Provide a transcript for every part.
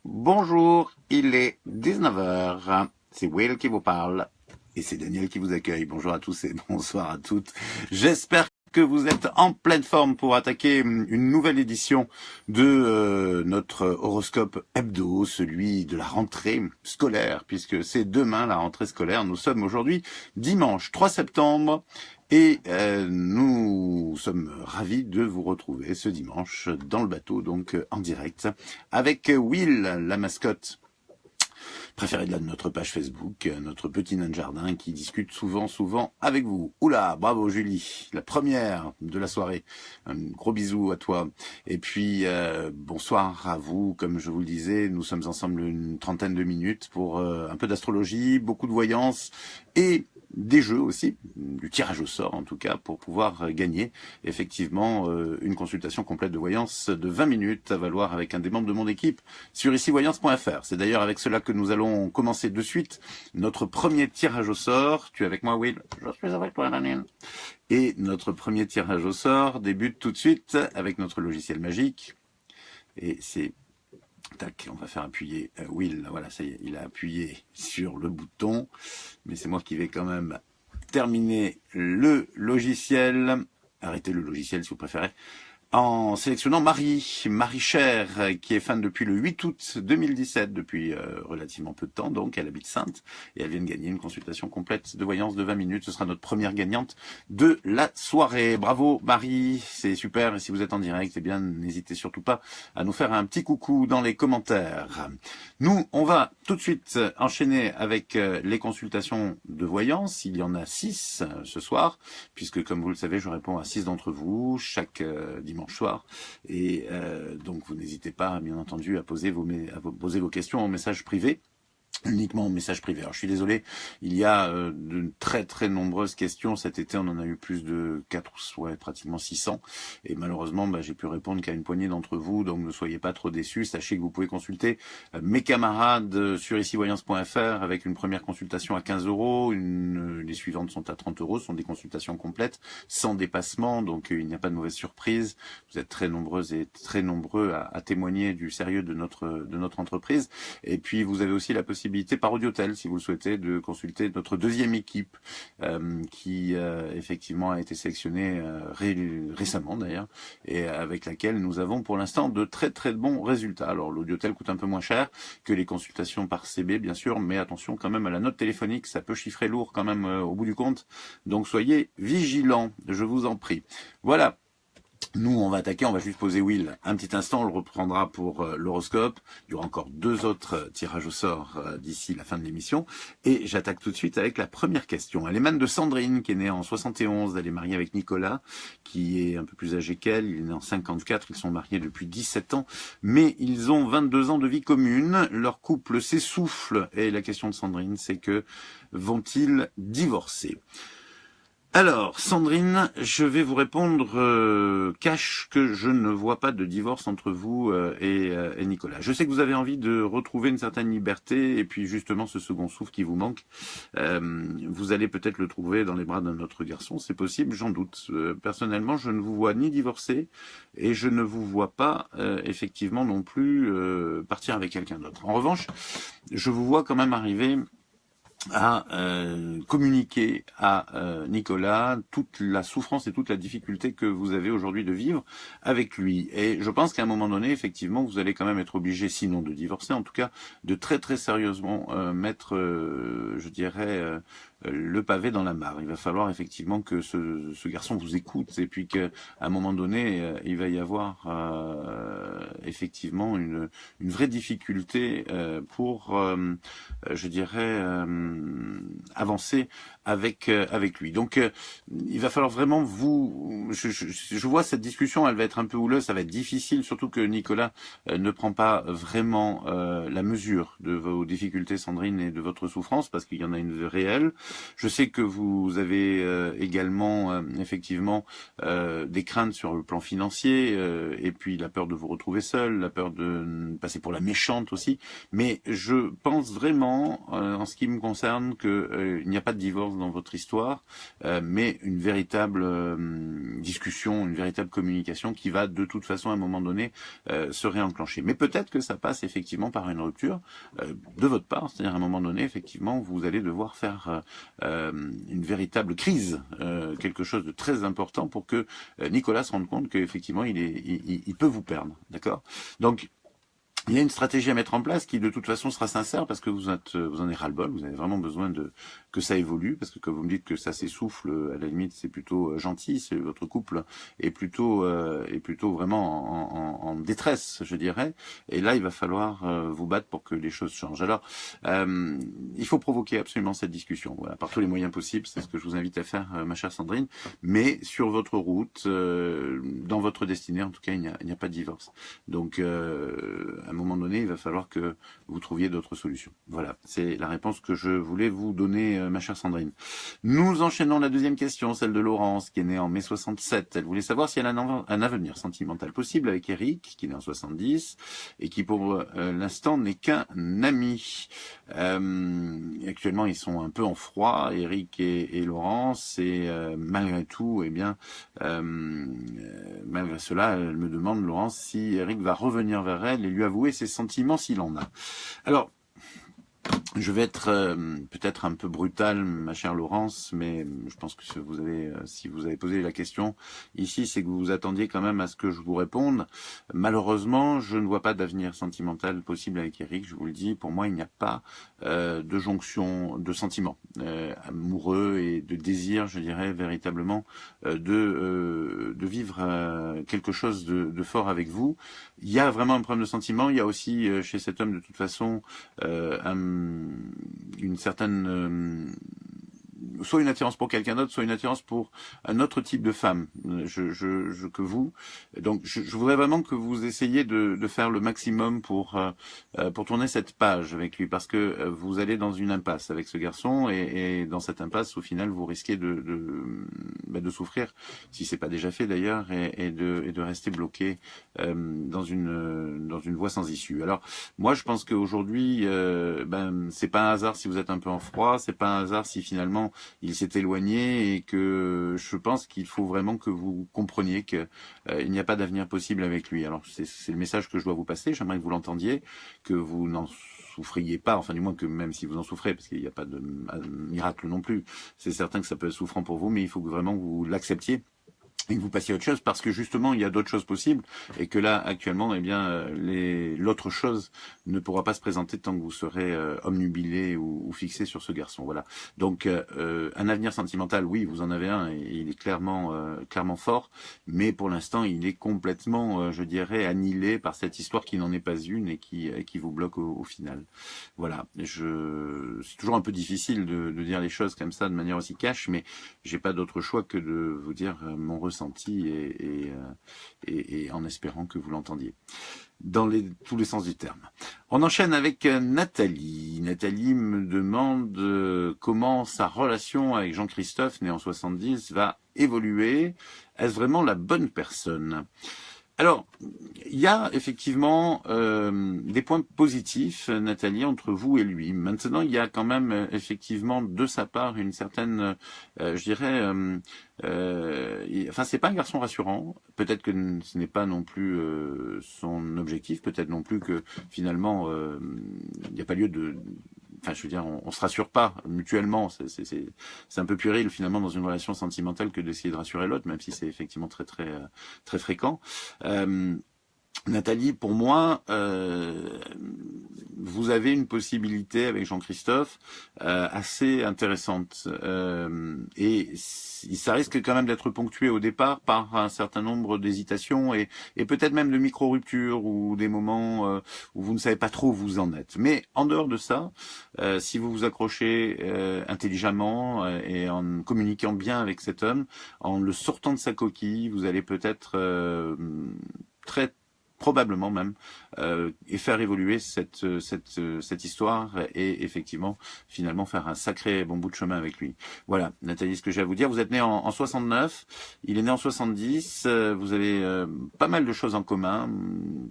Bonjour, il est 19 heures. C'est Will qui vous parle et c'est Daniel qui vous accueille. Bonjour à tous et bonsoir à toutes. J'espère que vous êtes en pleine forme pour attaquer une nouvelle édition de notre horoscope hebdo, celui de la rentrée scolaire, puisque c'est demain la rentrée scolaire. Nous sommes aujourd'hui dimanche 3 septembre. Et nous sommes ravis de vous retrouver ce dimanche dans le bateau, donc en direct, avec Will, la mascotte préférée de notre page Facebook, notre petit nain de jardin qui discute souvent avec vous. Oula, bravo Julie, la première de la soirée. Un gros bisou à toi. Et puis, bonsoir à vous. Comme je vous le disais, nous sommes ensemble une trentaine de minutes pour un peu d'astrologie, beaucoup de voyance et des jeux aussi, du tirage au sort en tout cas, pour pouvoir gagner effectivement une consultation complète de voyance de 20 minutes à valoir avec un des membres de mon équipe sur icivoyance.fr. C'est d'ailleurs avec cela que nous allons commencer de suite notre premier tirage au sort. Tu es avec moi, Will? Je suis avec toi, Daniel. Et notre premier tirage au sort débute tout de suite avec notre logiciel magique. Et c'est... Tac, on va faire appuyer Will, voilà, ça y est, il a appuyé sur le bouton, mais c'est moi qui vais quand même terminer le logiciel, arrêtez le logiciel si vous préférez, en sélectionnant Marie Cher, qui est fan depuis le 8 août 2017, depuis relativement peu de temps, donc elle habite Saintes, et elle vient de gagner une consultation complète de voyance de 20 minutes, ce sera notre première gagnante de la soirée. Bravo Marie, c'est super, et si vous êtes en direct, eh bien n'hésitez surtout pas à nous faire un petit coucou dans les commentaires. Nous, on va tout de suite enchaîner avec les consultations de voyance, il y en a 6 ce soir, puisque comme vous le savez, je réponds à 6 d'entre vous, chaque dimanche soir, et donc vous n'hésitez pas bien entendu à poser vos questions en message privé, uniquement en message privé. Alors je suis désolé, il y a de très nombreuses questions. Cet été on en a eu plus de 4, ouais, pratiquement 600, et malheureusement j'ai pu répondre qu'à une poignée d'entre vous, donc ne soyez pas trop déçus. Sachez que vous pouvez consulter mes camarades sur icivoyance.fr avec une première consultation à 15 €, les suivantes sont à 30 €, ce sont des consultations complètes, sans dépassement, donc il n'y a pas de mauvaise surprise. Vous êtes très nombreuses et très nombreux à témoigner du sérieux de notre entreprise, et puis vous avez aussi la possibilité par Audiotel, si vous le souhaitez, de consulter notre deuxième équipe qui effectivement a été sélectionnée récemment d'ailleurs, et avec laquelle nous avons pour l'instant de très bons résultats. Alors l'Audiotel coûte un peu moins cher que les consultations par CB bien sûr, mais attention quand même à la note téléphonique, ça peut chiffrer lourd quand même au bout du compte, donc soyez vigilants, je vous en prie. Voilà. Nous, on va attaquer, on va juste poser Will un petit instant, on le reprendra pour l'horoscope. Il y aura encore 2 autres tirages au sort d'ici la fin de l'émission. Et j'attaque tout de suite avec la première question. Elle émane de Sandrine, qui est née en 71. Elle est mariée avec Nicolas, qui est un peu plus âgé qu'elle. Il est né en 54. Ils sont mariés depuis 17 ans. Mais ils ont 22 ans de vie commune. Leur couple s'essouffle. Et la question de Sandrine, c'est que vont-ils divorcer ? Alors, Sandrine, je vais vous répondre cash que je ne vois pas de divorce entre vous et Nicolas. Je sais que vous avez envie de retrouver une certaine liberté et puis justement ce second souffle qui vous manque. Vous allez peut-être le trouver dans les bras d'un autre garçon, c'est possible, j'en doute. Personnellement, je ne vous vois ni divorcer et je ne vous vois pas effectivement non plus partir avec quelqu'un d'autre. En revanche, je vous vois quand même arriver à communiquer à Nicolas toute la souffrance et toute la difficulté que vous avez aujourd'hui de vivre avec lui. Et je pense qu'à un moment donné, effectivement, vous allez quand même être obligé, sinon de divorcer, en tout cas, de très sérieusement mettre, je dirais, le pavé dans la mare. Il va falloir effectivement que ce garçon vous écoute et puis qu'à un moment donné, il va y avoir effectivement une vraie difficulté pour, je dirais, avancer avec lui. Donc il va falloir vraiment je vois cette discussion, elle va être un peu houleuse, ça va être difficile, surtout que Nicolas ne prend pas vraiment la mesure de vos difficultés, Sandrine, et de votre souffrance, parce qu'il y en a une réelle. Je sais que vous avez également effectivement des craintes sur le plan financier et puis la peur de vous retrouver seul. seule, la peur de passer pour la méchante aussi, mais je pense vraiment, en ce qui me concerne, que il n'y a pas de divorce dans votre histoire, mais une véritable discussion, une véritable communication qui va de toute façon à un moment donné se réenclencher. Mais peut-être que ça passe effectivement par une rupture de votre part, c'est-à-dire à un moment donné, effectivement, vous allez devoir faire une véritable crise, quelque chose de très important pour que Nicolas se rende compte qu'effectivement il peut vous perdre, d'accord? Donc il y a une stratégie à mettre en place qui de toute façon sera sincère parce que vous en avez ras-le-bol, vous avez vraiment besoin de que ça évolue, parce que quand vous me dites que ça s'essouffle, à la limite c'est plutôt gentil, c'est votre couple est plutôt vraiment en détresse, je dirais, et là il va falloir vous battre pour que les choses changent. Alors il faut provoquer absolument cette discussion, voilà, par tous les moyens possibles, c'est ce que je vous invite à faire, ma chère Sandrine, mais sur votre route, dans votre destinée en tout cas il n'y a pas de divorce. Donc à un moment donné, il va falloir que vous trouviez d'autres solutions. Voilà, c'est la réponse que je voulais vous donner, ma chère Sandrine. Nous enchaînons la deuxième question, celle de Laurence, qui est née en mai 67. Elle voulait savoir si elle a un avenir sentimental possible avec Eric, qui est né en 70, et qui pour l'instant n'est qu'un ami. Actuellement, ils sont un peu en froid, Eric et Laurence, et malgré tout, eh bien, malgré cela, elle me demande, Laurence, si Eric va revenir vers elle et lui avouer ses sentiments s'il en a. Alors, je vais être peut-être un peu brutal, ma chère Laurence, mais je pense que si vous avez posé la question ici, c'est que vous vous attendiez quand même à ce que je vous réponde. Malheureusement, je ne vois pas d'avenir sentimental possible avec Eric, je vous le dis. Pour moi, il n'y a pas de jonction de sentiments amoureux et de désir, je dirais, véritablement, de vivre quelque chose de fort avec vous. Il y a vraiment un problème de sentiment. Il y a aussi chez cet homme, de toute façon, une certaine soit une attirance pour quelqu'un d'autre, soit une attirance pour un autre type de femme que vous. Donc je voudrais vraiment que vous essayiez de faire le maximum pour tourner cette page avec lui, parce que vous allez dans une impasse avec ce garçon, et dans cette impasse, au final, vous risquez de souffrir, si c'est pas déjà fait d'ailleurs, et de rester bloqué dans une voie sans issue. Alors moi, je pense qu'aujourd'hui, c'est pas un hasard si vous êtes un peu en froid, c'est pas un hasard si finalement il s'est éloigné, et que je pense qu'il faut vraiment que vous compreniez que il n'y a pas d'avenir possible avec lui. Alors c'est le message que je dois vous passer, j'aimerais que vous l'entendiez, que vous n'en souffriez pas, enfin du moins que même si vous en souffrez, parce qu'il n'y a pas de miracle non plus, c'est certain que ça peut être souffrant pour vous, mais il faut que vraiment vous l'acceptiez et que vous passiez à autre chose, parce que justement il y a d'autres choses possibles, et que là actuellement, eh bien l'autre chose ne pourra pas se présenter tant que vous serez omnubilé ou fixé sur ce garçon. Voilà. Donc un avenir sentimental, oui, vous en avez un, et il est clairement fort, mais pour l'instant il est complètement, je dirais, annihilé par cette histoire qui n'en est pas une, et qui vous bloque au final. Voilà. C'est toujours un peu difficile de dire les choses comme ça de manière aussi cash, mais j'ai pas d'autre choix que de vous dire mon ressenti, et en espérant que vous l'entendiez dans tous les sens du terme. On enchaîne avec Nathalie. Nathalie me demande comment sa relation avec Jean-Christophe, né en 70, va évoluer. Est-ce vraiment la bonne personne ? Alors, il y a effectivement des points positifs, Nathalie, entre vous et lui. Maintenant, il y a quand même effectivement de sa part une certaine, je dirais, enfin, c'est pas un garçon rassurant. Peut-être que ce n'est pas non plus son objectif. Peut-être non plus que finalement, il n'y a pas lieu de. Enfin, je veux dire, on se rassure pas mutuellement. C'est un peu puéril finalement dans une relation sentimentale que d'essayer de rassurer l'autre, même si c'est effectivement très fréquent. Nathalie, pour moi, vous avez une possibilité avec Jean-Christophe assez intéressante, et ça risque quand même d'être ponctué au départ par un certain nombre d'hésitations, et peut-être même de micro-ruptures, ou des moments où vous ne savez pas trop où vous en êtes. Mais en dehors de ça, si vous vous accrochez intelligemment, et en communiquant bien avec cet homme, en le sortant de sa coquille, vous allez peut-être très probablement même, et faire évoluer cette histoire et effectivement, finalement, faire un sacré bon bout de chemin avec lui. Voilà, Nathalie, ce que j'ai à vous dire. Vous êtes né en 69, il est né en 70, vous avez pas mal de choses en commun,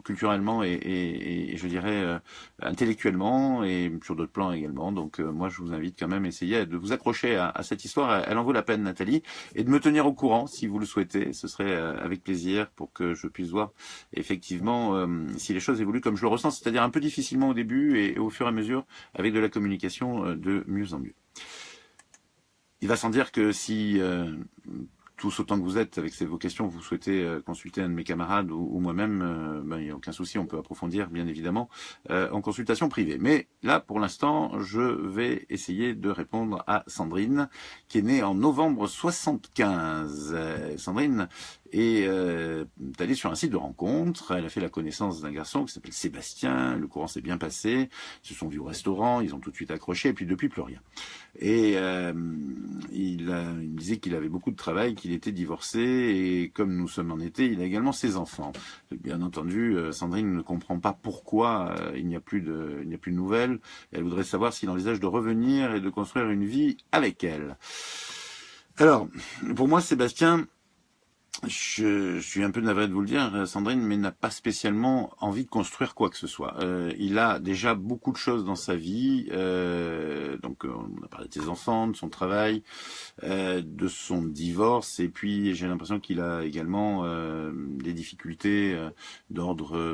culturellement et je dirais intellectuellement et sur d'autres plans également. Donc moi, je vous invite quand même à essayer de vous accrocher à cette histoire. Elle en vaut la peine, Nathalie, et de me tenir au courant si vous le souhaitez. Ce serait avec plaisir pour que je puisse voir effectivement si les choses évoluent comme je le ressens, c'est-à-dire un peu difficilement au début et au fur et à mesure avec de la communication de mieux en mieux. Il va sans dire que si tous autant que vous êtes avec vos questions, vous souhaitez consulter un de mes camarades ou moi-même, il n'y a aucun souci, on peut approfondir bien évidemment en consultation privée. Mais là, pour l'instant, je vais essayer de répondre à Sandrine, qui est née en novembre 75. Sandrine est allée sur un site de rencontre, elle a fait la connaissance d'un garçon qui s'appelle Sébastien, le courant s'est bien passé, ils se sont vus au restaurant, ils ont tout de suite accroché, et puis depuis plus rien. Et il me disait qu'il avait beaucoup de travail, qu'il était divorcé, et comme nous sommes en été, il a également ses enfants. Bien entendu, Sandrine ne comprend pas pourquoi il n'y a plus de nouvelles. Elle voudrait savoir s'il envisage de revenir et de construire une vie avec elle. Alors, pour moi, Sébastien, je suis un peu navré de vous le dire, Sandrine, mais n'a pas spécialement envie de construire quoi que ce soit. Il a déjà beaucoup de choses dans sa vie, donc on a parlé de ses enfants, de son travail, de son divorce, et puis j'ai l'impression qu'il a également des difficultés d'ordre,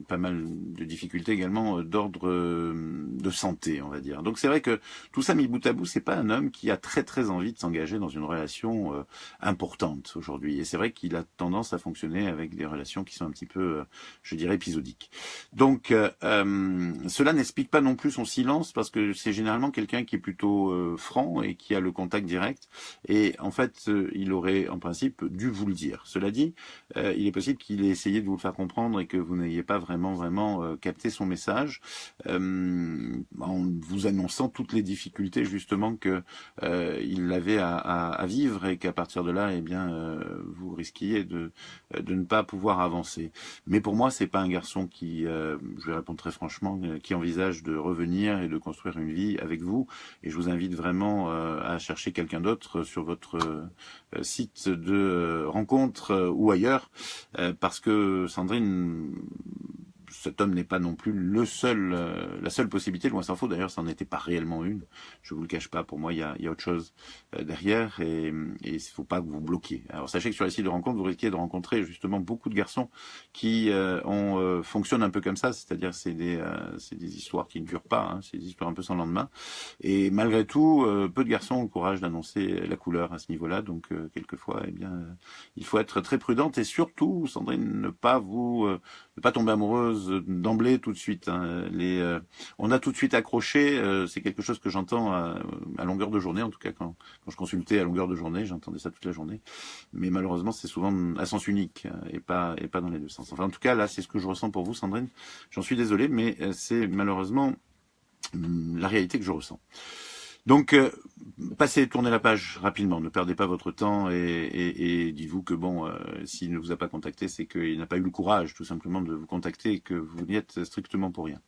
pas mal de difficultés également d'ordre de santé, on va dire. Donc c'est vrai que tout ça mis bout à bout, c'est pas un homme qui a très très envie de s'engager dans une relation importante aujourd'hui. Et c'est vrai qu'il a tendance à fonctionner avec des relations qui sont un petit peu, je dirais, épisodiques. Donc, cela n'explique pas non plus son silence, parce que c'est généralement quelqu'un qui est plutôt franc et qui a le contact direct. Et en fait, il aurait, en principe, dû vous le dire. Cela dit, il est possible qu'il ait essayé de vous le faire comprendre et que vous n'ayez pas vraiment capté son message, en vous annonçant toutes les difficultés justement que il avait à vivre, et qu'à partir de là, eh bien, vous risquiez de ne pas pouvoir avancer. Mais pour moi, c'est pas un garçon qui, je vais répondre très franchement, qui envisage de revenir et de construire une vie avec vous. Et je vous invite vraiment à chercher quelqu'un d'autre sur votre site de rencontre ou ailleurs, parce que Sandrine, cet homme n'est pas non plus la seule possibilité, loin s'en faut. D'ailleurs, ça n'en était pas réellement une. Je vous le cache pas. Pour moi, il y a autre chose derrière, et il faut pas que vous bloquiez. Alors, sachez que sur les sites de rencontre, vous risquez de rencontrer justement beaucoup de garçons qui fonctionnent un peu comme ça. C'est-à-dire, c'est des histoires qui ne durent pas. Hein, c'est des histoires un peu sans lendemain. Et malgré tout, peu de garçons ont le courage d'annoncer la couleur à ce niveau-là. Donc, quelquefois, eh bien, il faut être très prudente, et surtout, Sandrine, ne pas tomber amoureuse d'emblée tout de suite. Hein. On a tout de suite accroché, c'est quelque chose que j'entends à longueur de journée, en tout cas quand je consultais à longueur de journée, j'entendais ça toute la journée. Mais malheureusement, c'est souvent à sens unique et pas dans les deux sens. Enfin, en tout cas, là, c'est ce que je ressens pour vous, Sandrine. J'en suis désolé, mais c'est malheureusement la réalité que je ressens. Donc, tournez la page rapidement, ne perdez pas votre temps, et dites-vous que bon, s'il ne vous a pas contacté, c'est qu'il n'a pas eu le courage tout simplement de vous contacter, et que vous n'y êtes strictement pour rien.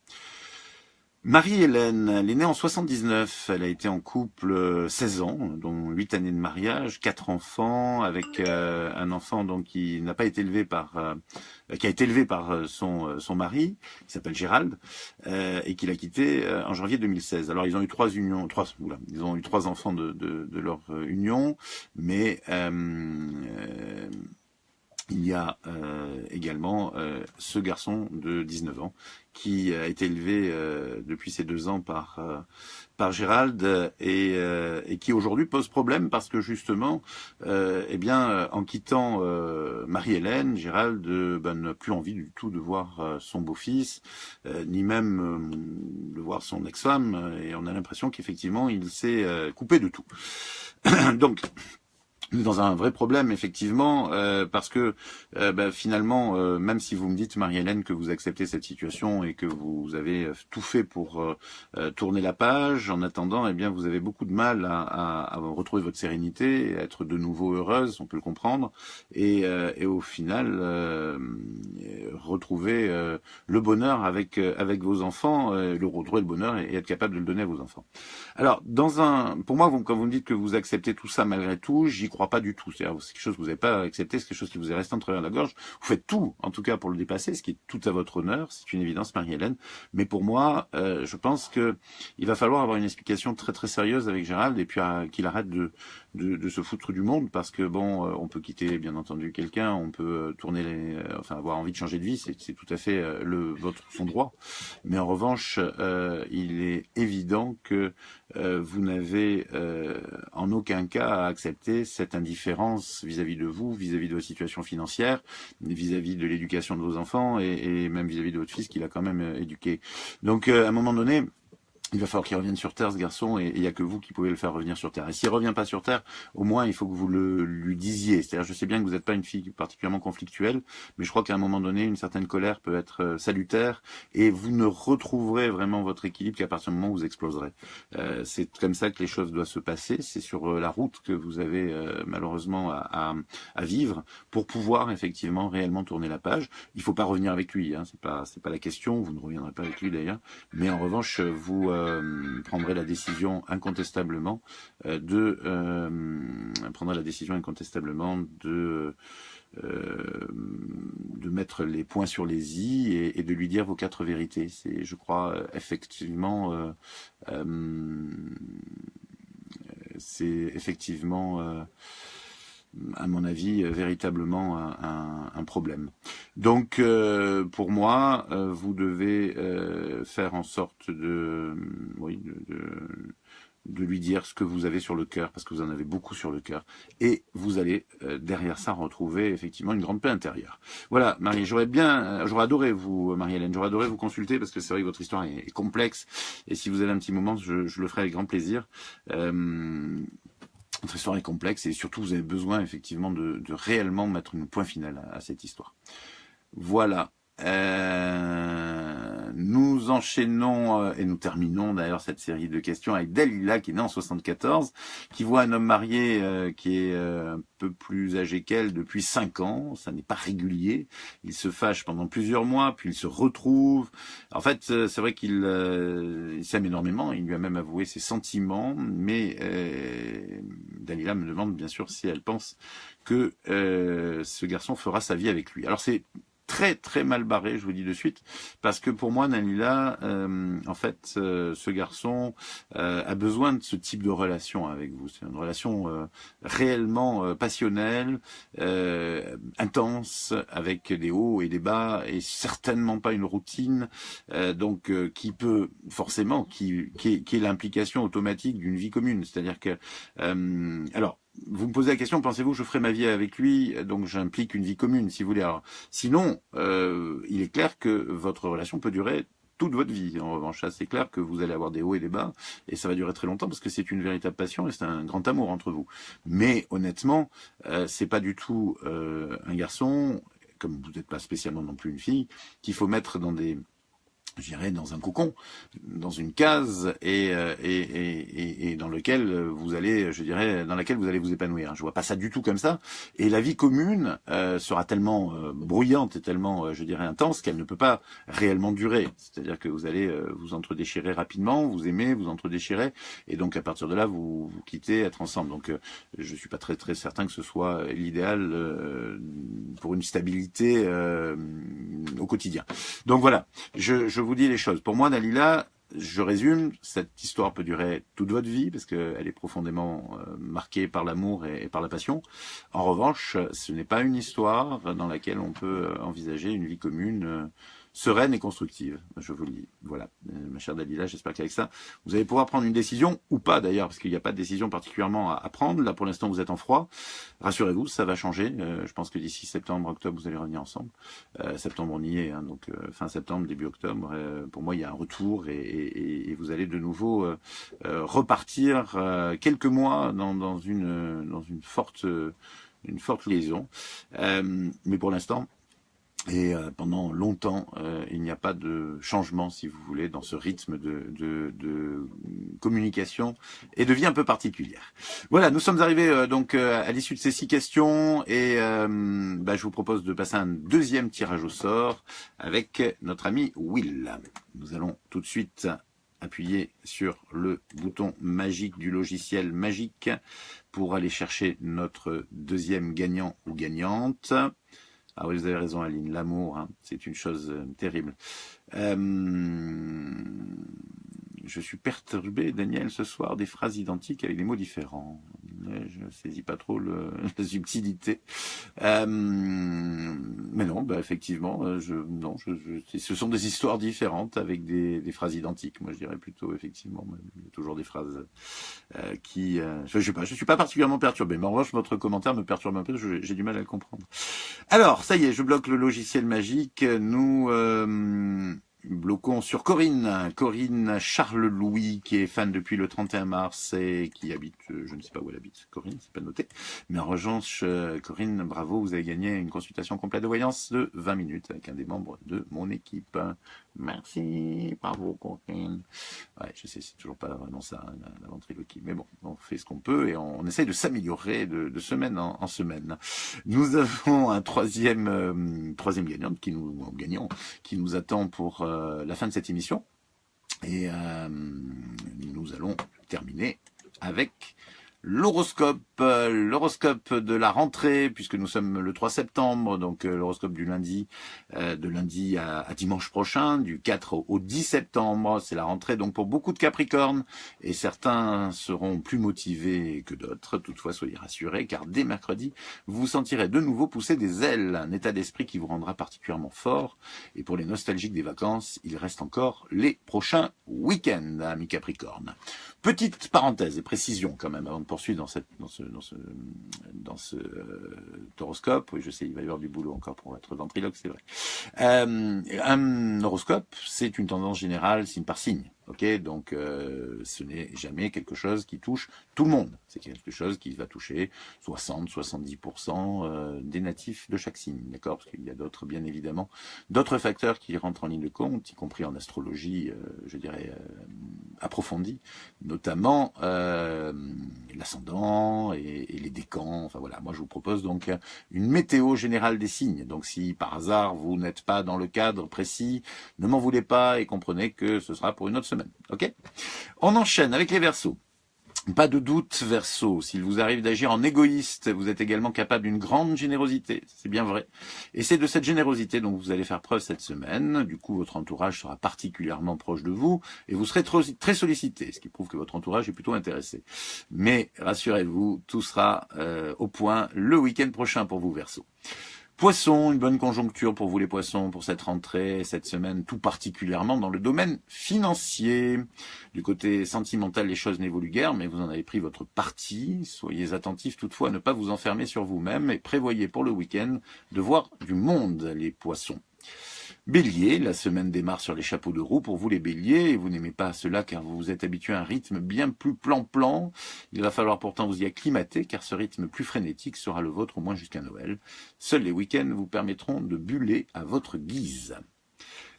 Marie-Hélène, elle est née en 79, elle a été en couple 16 ans, dont 8 années de mariage, 4 enfants, avec un enfant donc qui n'a pas été élevé qui a été élevé par son mari, qui s'appelle Gérald, et qu'il a quitté en janvier 2016. Alors ils ont eu ils ont eu 3 enfants de leur union, mais il y a également ce garçon de 19 ans qui a été élevé depuis ses 2 ans par Gérald, et qui aujourd'hui pose problème, parce que justement, en quittant Marie-Hélène, Gérald n'a plus envie du tout de voir son beau-fils, ni même de voir son ex-femme, et on a l'impression qu'effectivement il s'est coupé de tout. Donc, On est dans un vrai problème, effectivement, parce que finalement, même si vous me dites, Marie-Hélène, que vous acceptez cette situation et que vous avez tout fait pour tourner la page, en attendant, eh bien, vous avez beaucoup de mal à retrouver votre sérénité, à être de nouveau heureuse, on peut le comprendre, et au final, retrouver le bonheur avec vos enfants, retrouver le bonheur et être capable de le donner à vos enfants. Alors, pour moi, quand vous me dites que vous acceptez tout ça malgré tout, j'y crois pas du tout. C'est-à-dire, c'est quelque chose que vous n'avez pas accepté, c'est quelque chose qui vous est resté en travers de la gorge. Vous faites tout, en tout cas, pour le dépasser, ce qui est tout à votre honneur. C'est une évidence, Marie-Hélène. Mais pour moi, je pense que il va falloir avoir une explication très très sérieuse avec Gérald et puis qu'il arrête de se foutre du monde, parce que bon, on peut quitter, bien entendu, quelqu'un, on peut tourner avoir envie de changer de vie, c'est tout à fait son droit. Mais en revanche, il est évident que vous n'avez en aucun cas à accepter cette indifférence vis-à-vis de vous, vis-à-vis de votre situation financière, vis-à-vis de l'éducation de vos enfants et même vis-à-vis de votre fils qu'il a quand même éduqué. Donc à un moment donné, il va falloir qu'il revienne sur Terre, ce garçon, et il n'y a que vous qui pouvez le faire revenir sur Terre. Et s'il revient pas sur Terre, au moins, il faut que vous lui disiez. C'est-à-dire, je sais bien que vous n'êtes pas une fille particulièrement conflictuelle, mais je crois qu'à un moment donné, une certaine colère peut être salutaire, et vous ne retrouverez vraiment votre équilibre qu'à partir du moment où vous exploserez. C'est comme ça que les choses doivent se passer. C'est sur la route que vous avez malheureusement à vivre pour pouvoir effectivement réellement tourner la page. Il faut pas revenir avec lui, hein, c'est pas la question. Vous ne reviendrez pas avec lui d'ailleurs, mais en revanche, vous prendrez la décision incontestablement de mettre les points sur les i et de lui dire vos 4 vérités. C'est, je crois, à mon avis, véritablement un problème. Donc, pour moi, vous devez faire en sorte de lui dire ce que vous avez sur le cœur, parce que vous en avez beaucoup sur le cœur, et vous allez derrière ça retrouver effectivement une grande paix intérieure. Voilà, Marie, j'aurais adoré vous, Marie-Hélène, j'aurais adoré vous consulter, parce que c'est vrai que votre histoire est complexe, et si vous avez un petit moment, je le ferai avec grand plaisir. Votre histoire est complexe, et surtout vous avez besoin effectivement de réellement mettre un point final à cette histoire. Voilà. Nous enchaînons et nous terminons d'ailleurs cette série de questions avec Dalila, qui est née en 74, qui voit un homme marié qui est un peu plus âgé qu'elle depuis 5 ans. Ça n'est pas régulier. Il se fâche pendant plusieurs mois, puis il se retrouve. En fait, c'est vrai qu'il s'aime énormément. Il lui a même avoué ses sentiments, mais Dalila me demande bien sûr si elle pense que ce garçon fera sa vie avec lui. Alors c'est très très mal barré, je vous dis de suite, parce que pour moi, Dalila, en fait, ce garçon a besoin de ce type de relation avec vous. C'est une relation réellement passionnelle, intense, avec des hauts et des bas, et certainement pas une routine, donc qui peut forcément, qui est l'implication automatique d'une vie commune. C'est-à-dire que, alors, vous me posez la question, pensez-vous que je ferai ma vie avec lui, donc j'implique une vie commune, si vous voulez. Alors, sinon, il est clair que votre relation peut durer toute votre vie. En revanche, c'est clair que vous allez avoir des hauts et des bas, et ça va durer très longtemps parce que c'est une véritable passion et c'est un grand amour entre vous. Mais honnêtement, c'est pas du tout un garçon, comme vous n'êtes pas spécialement non plus une fille, qu'il faut mettre dans dans un cocon, dans une case et dans lequel vous allez, dans laquelle vous allez vous épanouir. Je vois pas ça du tout comme ça. Et la vie commune sera tellement bruyante et tellement, intense qu'elle ne peut pas réellement durer. C'est-à-dire que vous allez vous entredéchirer rapidement, vous aimez, vous entredéchirer, et donc à partir de là, vous quittez, être ensemble. Donc je suis pas très très certain que ce soit l'idéal pour une stabilité au quotidien. Donc voilà, je vous dis les choses. Pour moi, Dalila, je résume, cette histoire peut durer toute votre vie parce qu'elle est profondément marquée par l'amour et par la passion. En revanche, ce n'est pas une histoire dans laquelle on peut envisager une vie commune sereine et constructive, je vous le dis. Voilà, ma chère Dalila, j'espère qu'avec ça, vous allez pouvoir prendre une décision, ou pas d'ailleurs, parce qu'il n'y a pas de décision particulièrement à prendre. Là, pour l'instant, vous êtes en froid. Rassurez-vous, ça va changer. Je pense que d'ici septembre, octobre, vous allez revenir ensemble. Septembre, on y est, hein, donc fin septembre, début octobre. Pour moi, il y a un retour et vous allez de nouveau repartir quelques mois dans une forte liaison. Mais pour l'instant, et pendant longtemps, il n'y a pas de changement, si vous voulez, dans ce rythme de communication et de vie un peu particulière. Voilà, nous sommes arrivés donc à l'issue de ces 6 questions et je vous propose de passer un deuxième tirage au sort avec notre ami Will. Nous allons tout de suite appuyer sur le bouton magique du logiciel magique pour aller chercher notre deuxième gagnant ou gagnante. Ah oui, vous avez raison Aline, l'amour, hein, c'est une chose terrible. Je suis perturbé, Daniel, ce soir, des phrases identiques avec des mots différents. Je ne saisis pas trop la subtilité. Mais non, effectivement, ce sont des histoires différentes avec des phrases identiques. Moi, je dirais plutôt, effectivement, il y a toujours des phrases qui... je sais pas, je suis pas particulièrement perturbé, mais en revanche, votre commentaire me perturbe un peu, j'ai du mal à le comprendre. Alors, ça y est, je bloque le logiciel magique. Nous... bloquons sur Corinne Charles-Louis, qui est fan depuis le 31 mars et qui habite, je ne sais pas où elle habite, Corinne, c'est pas noté. Mais en revanche, Corinne, bravo, vous avez gagné une consultation complète de voyance de 20 minutes avec un des membres de mon équipe. Merci, bravo Corinne. Ouais, je sais, c'est toujours pas vraiment ça, la ventriloquie. Mais bon, on fait ce qu'on peut et on essaye de s'améliorer de semaine en semaine. Nous avons un troisième gagnant qui nous attend pour la fin de cette émission. Et nous allons terminer avec l'horoscope de la rentrée, puisque nous sommes le 3 septembre, donc l'horoscope du lundi, de lundi à dimanche prochain, du 4 au 10 septembre, c'est la rentrée donc pour beaucoup de Capricornes, et certains seront plus motivés que d'autres, toutefois soyez rassurés, car dès mercredi, vous vous sentirez de nouveau pousser des ailes, un état d'esprit qui vous rendra particulièrement fort, et pour les nostalgiques des vacances, il reste encore les prochains week-ends, amis Capricornes. Petite parenthèse et précision quand même avant de poursuivre dans ce horoscope. Oui, je sais, il va y avoir du boulot encore pour être ventriloque, c'est vrai. Un horoscope, c'est une tendance générale signe par signe. Ok, donc ce n'est jamais quelque chose qui touche tout le monde. C'est quelque chose qui va toucher 60-70% des natifs de chaque signe, d'accord? Parce qu'il y a d'autres, bien évidemment, d'autres facteurs qui rentrent en ligne de compte, y compris en astrologie, je dirais approfondie, notamment l'ascendant et les décans. Enfin voilà, moi je vous propose donc une météo générale des signes. Donc si par hasard vous n'êtes pas dans le cadre précis, ne m'en voulez pas et comprenez que ce sera pour une autre semaine. Ok, on enchaîne avec les Verseaux. Pas de doute, Verseau, s'il vous arrive d'agir en égoïste, vous êtes également capable d'une grande générosité, c'est bien vrai. Et c'est de cette générosité dont vous allez faire preuve cette semaine. Du coup, votre entourage sera particulièrement proche de vous et vous serez très sollicité, ce qui prouve que votre entourage est plutôt intéressé. Mais rassurez-vous, tout sera au point le week-end prochain pour vous, Verseau. Poissons, une bonne conjoncture pour vous les poissons pour cette rentrée, cette semaine, tout particulièrement dans le domaine financier. Du côté sentimental, les choses n'évoluent guère, mais vous en avez pris votre parti. Soyez attentifs toutefois à ne pas vous enfermer sur vous-même et prévoyez pour le week-end de voir du monde, les poissons. Bélier, la semaine démarre sur les chapeaux de roue pour vous les béliers, et vous n'aimez pas cela car vous vous êtes habitué à un rythme bien plus plan-plan. Il va falloir pourtant vous y acclimater car ce rythme plus frénétique sera le vôtre au moins jusqu'à Noël. Seuls les week-ends vous permettront de buller à votre guise.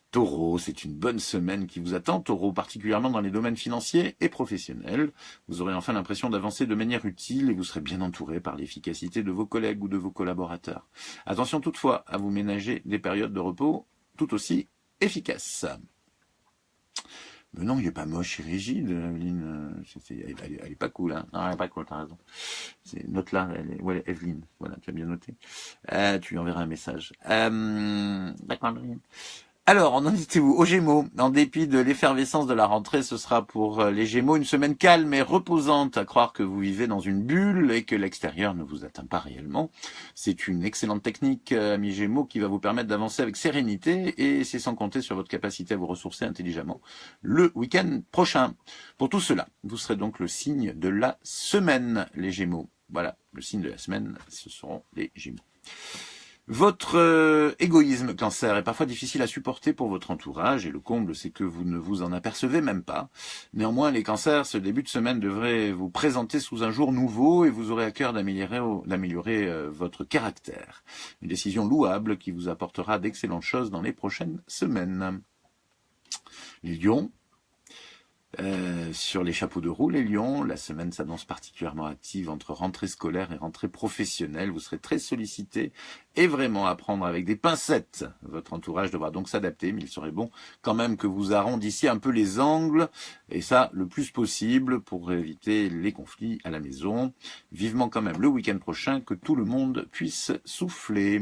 Taureau, c'est une bonne semaine qui vous attend, Taureau, particulièrement dans les domaines financiers et professionnels. Vous aurez enfin l'impression d'avancer de manière utile et vous serez bien entouré par l'efficacité de vos collègues ou de vos collaborateurs. Attention toutefois à vous ménager des périodes de repos tout aussi efficaces. Mais non, il est pas moche et rigide, Evelyne. Elle est pas cool, hein. Non, elle est pas cool, t'as raison. Note là, Evelyne. Voilà, tu as bien noté. Tu lui enverras un message. D'accord, Evelyne. Alors, on en était où? Aux Gémeaux. En dépit de l'effervescence de la rentrée, ce sera pour les Gémeaux une semaine calme et reposante, à croire que vous vivez dans une bulle et que l'extérieur ne vous atteint pas réellement. C'est une excellente technique, amis Gémeaux, qui va vous permettre d'avancer avec sérénité et c'est sans compter sur votre capacité à vous ressourcer intelligemment le week-end prochain. Pour tout cela, vous serez donc le signe de la semaine, les Gémeaux. Voilà, le signe de la semaine, ce seront les Gémeaux. Votre égoïsme, Cancer, est parfois difficile à supporter pour votre entourage, et le comble, c'est que vous ne vous en apercevez même pas. Néanmoins, les Cancers, ce début de semaine devrait vous présenter sous un jour nouveau, et vous aurez à cœur d'améliorer votre caractère. Une décision louable qui vous apportera d'excellentes choses dans les prochaines semaines. Les Lions. Sur les chapeaux de roue, les lions, la semaine s'annonce particulièrement active entre rentrée scolaire et rentrée professionnelle. Vous serez très sollicité et vraiment à prendre avec des pincettes. Votre entourage devra donc s'adapter, mais il serait bon quand même que vous arrondissiez un peu les angles, et ça le plus possible pour éviter les conflits à la maison. Vivement quand même le week-end prochain que tout le monde puisse souffler.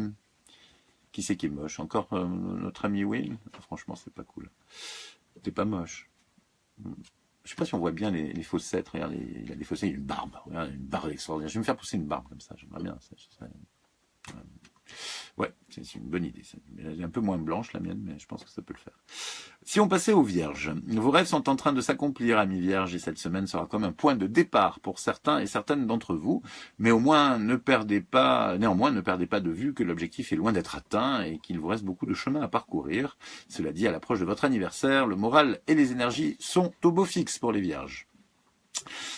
Qui c'est qui est moche? Encore notre ami Will? Franchement, c'est pas cool. T'es pas moche. Je sais pas si on voit bien les fossettes. Regarde, il a des fossettes, il a une barbe. Regarde, une barbe extraordinaire. Je vais me faire pousser une barbe comme ça. J'aimerais bien. Ouais, c'est une bonne idée. Elle est un peu moins blanche, la mienne, mais je pense que ça peut le faire. Si on passait aux Vierges, vos rêves sont en train de s'accomplir, amis Vierges, et cette semaine sera comme un point de départ pour certains et certaines d'entre vous. Mais néanmoins, ne perdez pas de vue que l'objectif est loin d'être atteint et qu'il vous reste beaucoup de chemin à parcourir. Cela dit, à l'approche de votre anniversaire, le moral et les énergies sont au beau fixe pour les Vierges.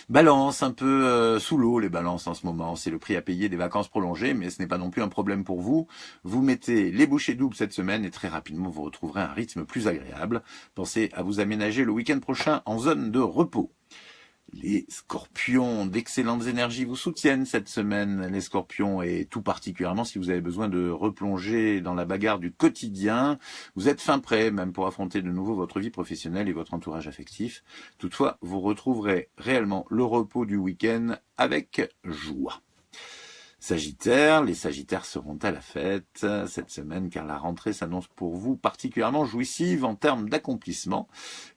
Balance, un peu sous l'eau les balances en ce moment, c'est le prix à payer des vacances prolongées, mais ce n'est pas non plus un problème pour vous. Vous mettez les bouchées doubles cette semaine et très rapidement vous retrouverez un rythme plus agréable. Pensez à vous aménager le week-end prochain en zone de repos. Les Scorpions, d'excellentes énergies vous soutiennent cette semaine, les Scorpions, et tout particulièrement si vous avez besoin de replonger dans la bagarre du quotidien. Vous êtes fin prêt, même pour affronter de nouveau votre vie professionnelle et votre entourage affectif. Toutefois, vous retrouverez réellement le repos du week-end avec joie. Sagittaire, les Sagittaires seront à la fête cette semaine car la rentrée s'annonce pour vous particulièrement jouissive en termes d'accomplissement.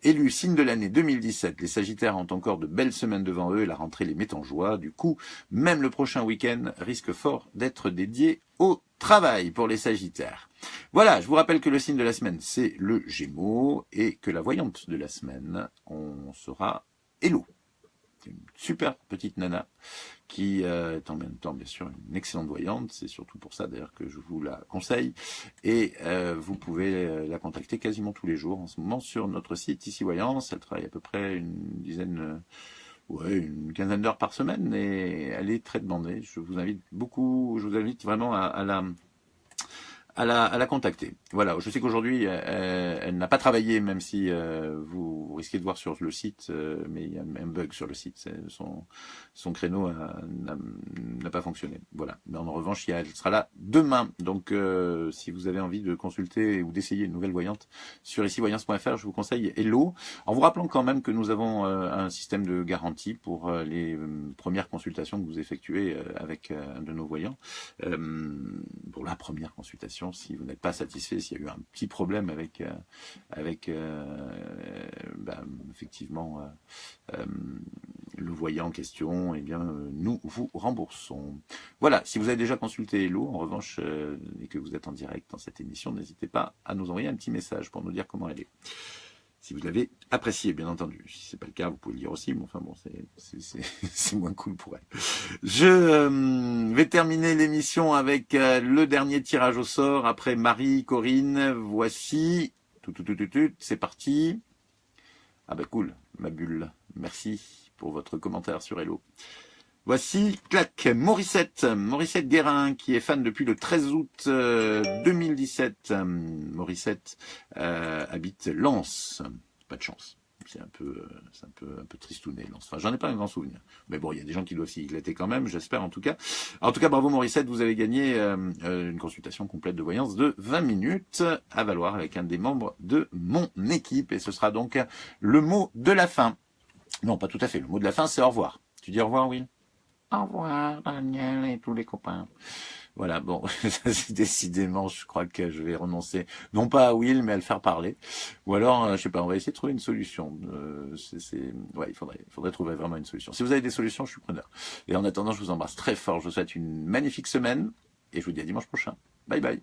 Élu signe de l'année 2017, les Sagittaires ont encore de belles semaines devant eux et la rentrée les met en joie. Du coup, même le prochain week-end risque fort d'être dédié au travail pour les Sagittaires. Voilà, je vous rappelle que le signe de la semaine, c'est le Gémeaux et que la voyante de la semaine, on sera Hello. C'est une super petite nana qui est en même temps bien sûr une excellente voyante, c'est surtout pour ça d'ailleurs que je vous la conseille, et vous pouvez la contacter quasiment tous les jours en ce moment sur notre site Ici Voyance. Elle travaille à peu près une quinzaine d'heures par semaine et elle est très demandée. Je vous invite vraiment à la contacter. Voilà, je sais qu'aujourd'hui, elle n'a pas travaillé, même si vous risquez de voir sur le site, mais il y a un bug sur le site. Son créneau n'a pas fonctionné. Voilà. Mais en revanche, elle sera là demain. Donc, si vous avez envie de consulter ou d'essayer une nouvelle voyante sur icivoyance.fr, je vous conseille Hello. En vous rappelant quand même que nous avons un système de garantie pour les premières consultations que vous effectuez avec un de nos voyants. Pour la première consultation, si vous n'êtes pas satisfait, s'il y a eu un petit problème avec effectivement le voyant en question, eh bien nous vous remboursons. Voilà, si vous avez déjà consulté Hello, en revanche, et que vous êtes en direct dans cette émission, n'hésitez pas à nous envoyer un petit message pour nous dire comment elle est. Si vous l'avez apprécié, bien entendu. Si c'est pas le cas, vous pouvez le dire aussi, mais enfin bon, c'est moins cool pour elle. Je vais terminer l'émission avec le dernier tirage au sort après Marie, Corinne. Voici, c'est parti. Ah bah cool, ma bulle. Merci pour votre commentaire sur Hello. Voici, clac, Morissette Guérin, qui est fan depuis le 13 août 2017. Morissette habite Lens. Pas de chance. C'est un peu tristouné, Lens. Enfin, j'en ai pas un grand souvenir. Mais bon, il y a des gens qui doivent s'y éclater quand même, j'espère en tout cas. En tout cas, bravo Morissette, vous avez gagné une consultation complète de voyance de 20 minutes à valoir avec un des membres de mon équipe. Et ce sera donc le mot de la fin. Non, pas tout à fait. Le mot de la fin, c'est au revoir. Tu dis au revoir, Will? Au revoir, Daniel et tous les copains. Voilà, bon, décidément, je crois que je vais renoncer, non pas à Will, mais à le faire parler. Ou alors, je sais pas, on va essayer de trouver une solution. Ouais, il faudrait trouver vraiment une solution. Si vous avez des solutions, je suis preneur. Et en attendant, je vous embrasse très fort. Je vous souhaite une magnifique semaine et je vous dis à dimanche prochain. Bye bye.